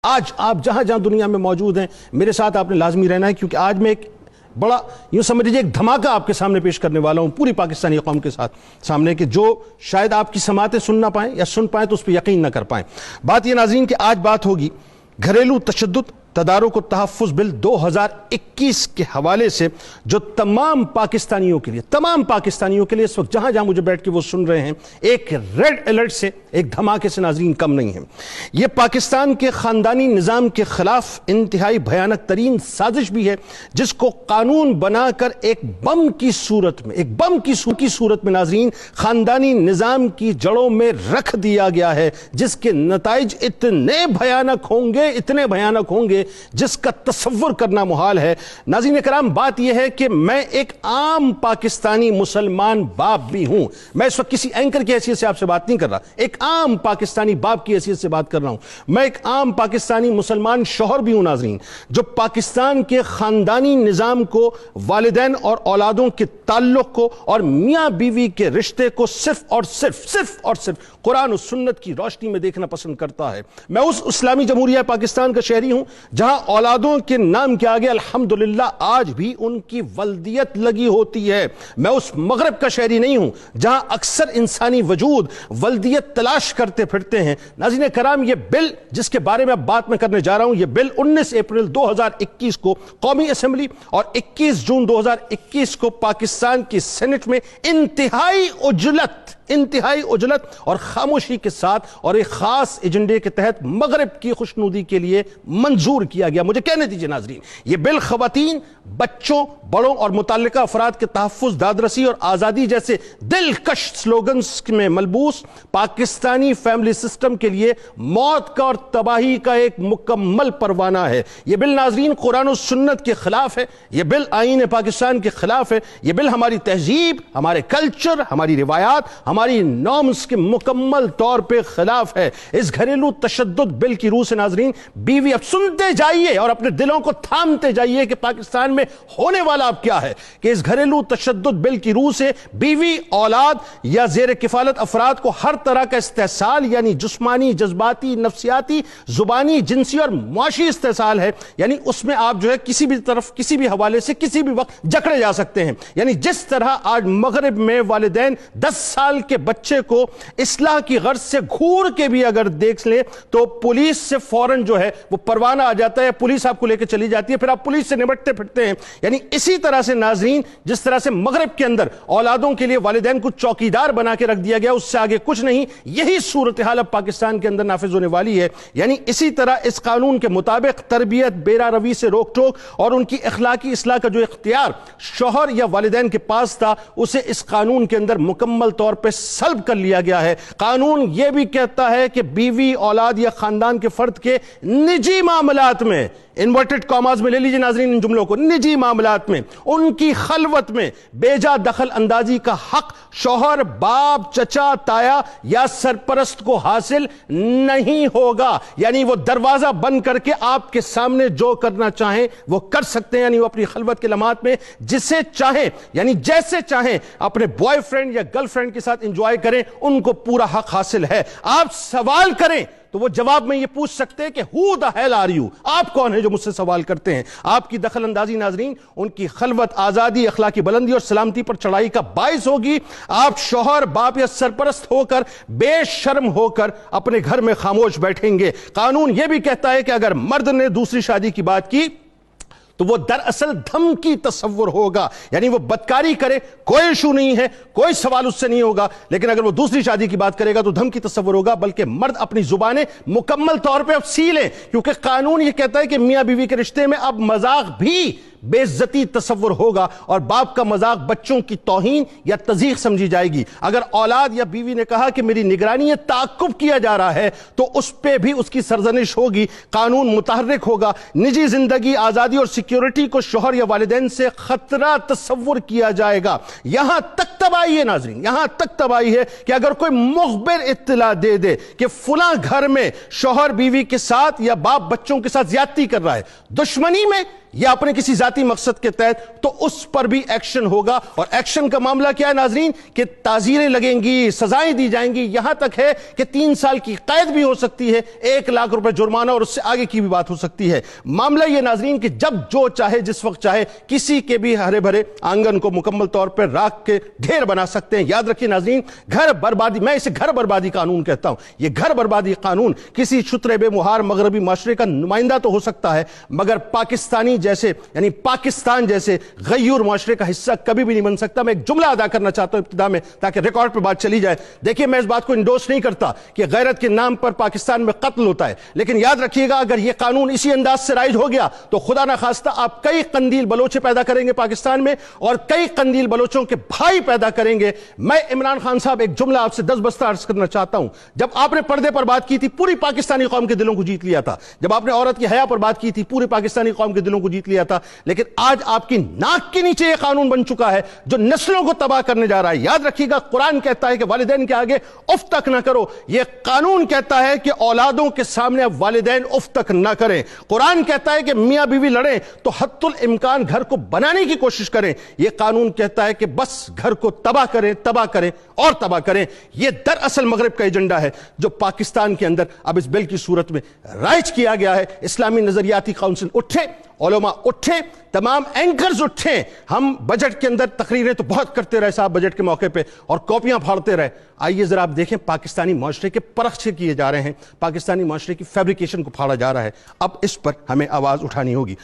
آج آپ جہاں جہاں دنیا میں موجود ہیں میرے ساتھ آپ نے لازمی رہنا ہے، کیونکہ آج میں ایک بڑا یوں سمجھ لیجیے ایک دھماکہ آپ کے سامنے پیش کرنے والا ہوں پوری پاکستانی قوم کے سامنے، کہ جو شاید آپ کی سماعتیں سن نہ پائیں یا سن پائیں تو اس پہ یقین نہ کر پائیں۔ بات یہ ناظرین کہ آج بات ہوگی گھریلو تشدد تدارک و تحفظ بل 2021 کے حوالے سے، جو تمام پاکستانیوں کے لیے اس وقت جہاں جہاں مجھے بیٹھ کے وہ سن رہے ہیں، ایک ریڈ الرٹ سے، ایک دھماکے سے ناظرین کم نہیں ہے۔ یہ پاکستان کے خاندانی نظام کے خلاف انتہائی بھیانک ترین سازش بھی ہے، جس کو قانون بنا کر ایک بم کی صورت میں ناظرین خاندانی نظام کی جڑوں میں رکھ دیا گیا ہے، جس کے نتائج اتنے بھیانک ہوں گے جس کا تصور کرنا محال ہے۔ ناظرین کرام، بات یہ ہے کہ میں ایک عام پاکستانی مسلمان باپ بھی ہوں، میں اس وقت کسی اینکر کی حیثیت سے آپ سے بات نہیں کر رہا، ایک عام پاکستانی باپ کی حیثیت سے بات کر رہا ہوں، میں ایک عام پاکستانی مسلمان شوہر بھی ہوں ناظرین، جو پاکستان کے خاندانی نظام کو، والدین اور اولادوں کے تعلق کو اور میاں بیوی کے رشتے کو صرف اور صرف قرآن و سنت کی روشنی میں دیکھنا پسند کرتا ہے۔ میں اس اسلامی جمہوریہ پاکستان کا شہری ہوں جہاں اولادوں کے نام کے آگے الحمدللہ آج بھی ان کی ولدیت لگی ہوتی ہے۔ میں اس مغرب کا شہری نہیں ہوں جہاں اکثر انسانی وجود ولدیت تلاش کرتے پھرتے ہیں۔ ناظرین کرام، یہ بل جس کے بارے میں اب بات میں کرنے جا رہا ہوں، یہ بل 19 اپریل 2021 کو قومی اسمبلی اور 21 جون 2021 کو پاکستان کی سینٹ میں انتہائی عجلت اور خاموشی کے ساتھ اور ایک خاص ایجنڈے کے تحت مغرب کی خوشنودی کے لیے منظور کیا گیا۔ مجھے کہنے دیجئے ناظرین، یہ بل خواتین، بچوں، بڑوں اور متعلقہ افراد کے تحفظ، دادرسی اور آزادی جیسے دلکش سلوگنز میں ملبوس پاکستانی فیملی سسٹم کے لیے موت کا اور تباہی کا ایک مکمل پروانہ ہے۔ یہ بل ناظرین قرآن و سنت کے خلاف ہے، یہ بل آئین پاکستان کے خلاف ہے، یہ بل ہماری تہذیب، ہمارے کلچر، ہماری روایات، ہماری نارمز کے مکمل طور پہ خلاف ہے۔ اس گھریلو تشدد بل کی روح سے ناظرین بیوی، اب سنتے جائیے اور اپنے دلوں کو تھامتے جائیے کہ پاکستان میں ہونے والا اب کیا ہے، کہ اس گھریلو تشدد بل کی روح سے بیوی، اولاد یا زیر کفالت افراد کو ہر طرح کا استحصال، یعنی جسمانی، جذباتی، نفسیاتی، زبانی، جنسی اور معاشی استحصال ہے، یعنی اس میں آپ جو ہے کسی بھی طرف، کسی بھی حوالے سے، کسی بھی وقت جکڑے جا سکتے ہیں۔ یعنی جس طرح آج مغرب میں والدین 10 سال کے بچے کو اصلاح کی غرض سے گھور کے بھی اگر دیکھ لیں تو پولیس سے فوراً جو ہے وہ پروانہ آ جاتا ہے، پولیس آپ کو لے کے چلی جاتی ہے، پھر آپ پولیس سے نمٹتے پھرتے ہیں۔ یعنی اسی طرح سے ناظرین، جس طرح سے مغرب کے اندر اولادوں کے لیے والدین کو چوکیدار بنا کے رکھ دیا گیا، اس سے آگے کچھ نہیں، یہی صورتحال اب پاکستان کے اندر نافذ ہونے والی ہے۔ یعنی اسی طرح اس قانون کے مطابق تربیت، بیرا روی سے روک ٹوک اور ان کی اخلاقی اصلاح کا جو اختیار شوہر یا والدین کے پاس تھا، اسے اس قانون کے اندر مکمل طور پہ سلب کر لیا گیا ہے۔ قانون یہ بھی کہتا ہے کہ بیوی، اولاد یا خاندان کے فرد کے نجی معاملات میں، انورٹڈ کاماز میں لے لیجئے ناظرین ان جملوں کو، نجی معاملات میں، ان کی خلوت میں بیجا دخل اندازی کا حق شوہر، باپ، چچا، تایا یا سرپرست کو حاصل نہیں ہوگا۔ یعنی وہ دروازہ بند کر کے آپ کے سامنے جو کرنا چاہیں وہ کر سکتے ہیں، یعنی وہ اپنی خلوت کے لمحات میں جسے چاہیں، یعنی جیسے چاہیں اپنے بوائے فرینڈ یا گرل فرینڈ کے ساتھ انجوائے کریں، ان کو پورا حق حاصل ہے۔ آپ سوال کریں تو وہ جواب میں یہ پوچھ سکتے ہیں کہ who the hell are you؟ آپ کون ہیں جو مجھ سے سوال کرتے ہیں؟ آپ کی دخل اندازی ناظرین ان کی خلوت، آزادی، اخلاقی بلندی اور سلامتی پر چڑھائی کا باعث ہوگی۔ آپ شوہر، باپ یا سرپرست ہو کر، بے شرم ہو کر اپنے گھر میں خاموش بیٹھیں گے۔ قانون یہ بھی کہتا ہے کہ اگر مرد نے دوسری شادی کی بات کی تو وہ دراصل دھمکی تصور ہوگا، یعنی وہ بدکاری کرے کوئی ایشو نہیں ہے، کوئی سوال اس سے نہیں ہوگا، لیکن اگر وہ دوسری شادی کی بات کرے گا تو دھمکی تصور ہوگا۔ بلکہ مرد اپنی زبانیں مکمل طور پہ اب سی لیں، کیونکہ قانون یہ کہتا ہے کہ میاں بیوی کے رشتے میں اب مذاق بھی بے عزتی تصور ہوگا، اور باپ کا مذاق بچوں کی توہین یا تضییق سمجھی جائے گی۔ اگر اولاد یا بیوی نے کہا کہ میری نگرانی تعاقب کیا جا رہا ہے تو اس پہ بھی اس کی سرزنش ہوگی، قانون متحرک ہوگا۔ نجی زندگی، آزادی اور سیکیورٹی کو شوہر یا والدین سے خطرہ تصور کیا جائے گا۔ یہاں تک تباہی ہے ناظرین، یہاں تک تباہی ہے کہ اگر کوئی مخبر اطلاع دے دے کہ فلاں گھر میں شوہر بیوی کے ساتھ یا باپ بچوں کے ساتھ زیادتی کر رہا ہے، دشمنی میں یا اپنے کسی ذاتی مقصد کے تحت تو اس پر بھی ایکشن ہوگا. اور ایکشن کا معاملہ کیا ہے ناظرین کہ تعزیریں لگیں گی, سزائیں دی جائیں گی, یہاں تک ہے کہ 3 سال کی قید بھی ہو سکتی ہے, 1 لاکھ روپے جرمانہ اور اس سے آگے کی بھی بات ہو سکتی ہے. معاملہ یہ ناظرین کہ جب جو چاہے جس وقت چاہے کسی کے بھی ہرے بھرے آنگن کو مکمل طور پر راکھ کے ڈھیر بنا سکتے ہیں. یاد رکھیے ناظرین, گھر بربادی, میں اسے گھر بربادی قانون کہتا ہوں. یہ گھر بربادی قانون کسی شترے بے مہار مغربی معاشرے کا نمائندہ تو ہو سکتا ہے, مگر پاکستانی جیسے یعنی پاکستان جیسے غیور معاشرے کا حصہ کبھی بھی نہیں بن سکتا. میں ایک جملہ ادا کرنا چاہتا ہوں ابتدا میں تاکہ ریکارڈ پہ بات چلی جائے. دیکھیے میں اس بات کو انڈورس نہیں کرتا کہ غیرت کے نام پر پاکستان میں قتل ہوتا ہے, لیکن یاد رکھیے گا اگر یہ قانون اسی انداز سے رائج ہو گیا تو خدا نہ خواستہ آپ کئی قندیل بلوچے پیدا کریں گے پاکستان میں, اور کئی قندیل بلوچوں کے بھائی پیدا کریں گے. میں عمران خان صاحب ایک جملہ آپ سے 10 بستہ عرض کرنا چاہتا ہوں. جب آپ نے پردے پر بات کی تھی پوری پاکستانی قوم کے دلوں کو جیت لیا تھا. جب آپ نے عورت کی حیا پر بات کی تھی پوری پاکستانی قوم کے دلوں کو جیت لیا تھا. لیکن آج آپ کی ناک کے نیچے یہ قانون بن چکا ہے جو نسلوں کو تباہ کرنے جا رہا ہے. یاد رکھیے گا قرآن کہتا ہے کہ والدین کے آگے اف تک نہ کرو. یہ قانون کہتا ہے کہ اولادوں کے سامنے اب والدین اف تک نہ کریں. قرآن کہتا ہے کہ میاں بیوی لڑیں تو حتی الامکان گھر کو بنانے کی کوشش کریں. یہ قانون کہتا ہے کہ بس گھر کو تباہ کریں اور تباہ کریں. یہ دراصل مغرب کا ایجنڈا ہے جو پاکستان کے اندر اب اس بل کی صورت میں رائج کیا گیا ہے. اسلامی نظریاتی کونسل اٹھے, علماء اٹھے, تمام اینکرز اٹھیں. ہم بجٹ کے اندر تقریریں تو بہت کرتے رہے صاحب بجٹ کے موقع پہ اور کاپیاں پھاڑتے رہے. آئیے ذرا آپ دیکھیں پاکستانی معاشرے کے پرخچے کیے جا رہے ہیں, پاکستانی معاشرے کی فیبریکیشن کو پھاڑا جا رہا ہے. اب اس پر ہمیں آواز اٹھانی ہوگی.